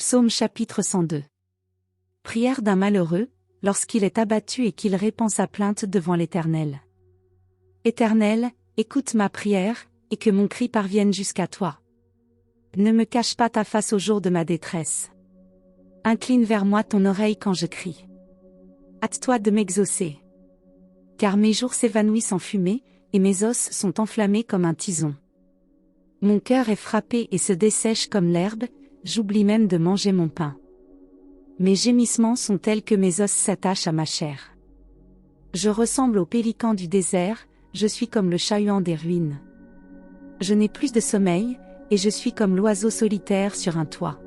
Psaume chapitre 102. Prière d'un malheureux, lorsqu'il est abattu et qu'il répand sa plainte devant l'Éternel. Éternel, écoute ma prière, et que mon cri parvienne jusqu'à toi. Ne me cache pas ta face au jour de ma détresse. Incline vers moi ton oreille quand je crie. Hâte-toi de m'exaucer. Car mes jours s'évanouissent en fumée, et mes os sont enflammés comme un tison. Mon cœur est frappé et se dessèche comme l'herbe, j'oublie même de manger mon pain. Mes gémissements sont tels que mes os s'attachent à ma chair. Je ressemble au pélican du désert, je suis comme le chat-huant des ruines. Je n'ai plus de sommeil, et je suis comme l'oiseau solitaire sur un toit.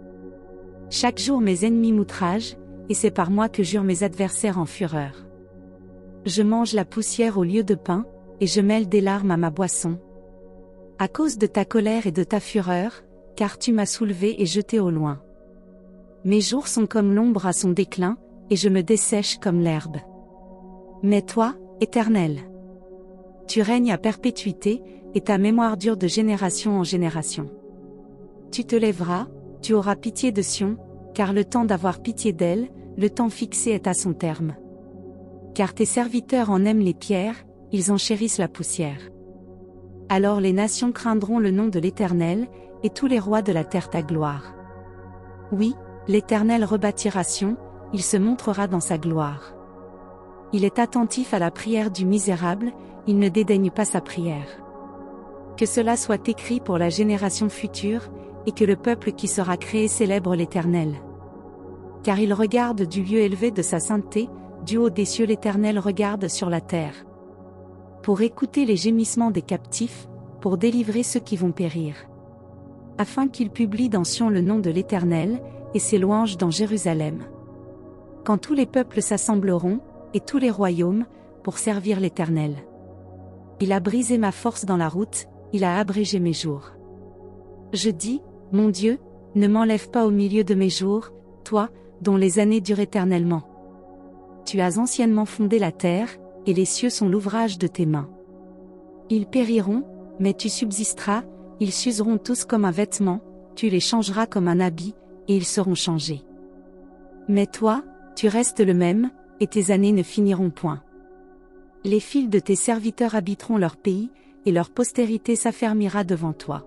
Chaque jour mes ennemis m'outragent, et c'est par moi que jurent mes adversaires en fureur. Je mange la poussière au lieu de pain, et je mêle des larmes à ma boisson. À cause de ta colère et de ta fureur, car tu m'as soulevé et jeté au loin. Mes jours sont comme l'ombre à son déclin, et je me dessèche comme l'herbe. Mais toi, Éternel, tu règnes à perpétuité, et ta mémoire dure de génération en génération. Tu te lèveras, tu auras pitié de Sion, car le temps d'avoir pitié d'elle, le temps fixé est à son terme. Car tes serviteurs en aiment les pierres, ils en chérissent la poussière. Alors les nations craindront le nom de l'Éternel, et tous les rois de la terre ta gloire. Oui, l'Éternel rebâtira Sion, il se montrera dans sa gloire. Il est attentif à la prière du misérable, il ne dédaigne pas sa prière. Que cela soit écrit pour la génération future, et que le peuple qui sera créé célèbre l'Éternel. Car il regarde du lieu élevé de sa sainteté, du haut des cieux l'Éternel regarde sur la terre. Pour écouter les gémissements des captifs, pour délivrer ceux qui vont périr. Afin qu'il publie dans Sion le nom de l'Éternel, et ses louanges dans Jérusalem. Quand tous les peuples s'assembleront, et tous les royaumes, pour servir l'Éternel. Il a brisé ma force dans la route, il a abrégé mes jours. Je dis, mon Dieu, ne m'enlève pas au milieu de mes jours, toi, dont les années durent éternellement. Tu as anciennement fondé la terre, et les cieux sont l'ouvrage de tes mains. Ils périront, mais tu subsisteras, ils s'useront tous comme un vêtement, tu les changeras comme un habit, et ils seront changés. Mais toi, tu restes le même, et tes années ne finiront point. Les fils de tes serviteurs habiteront leur pays, et leur postérité s'affermira devant toi.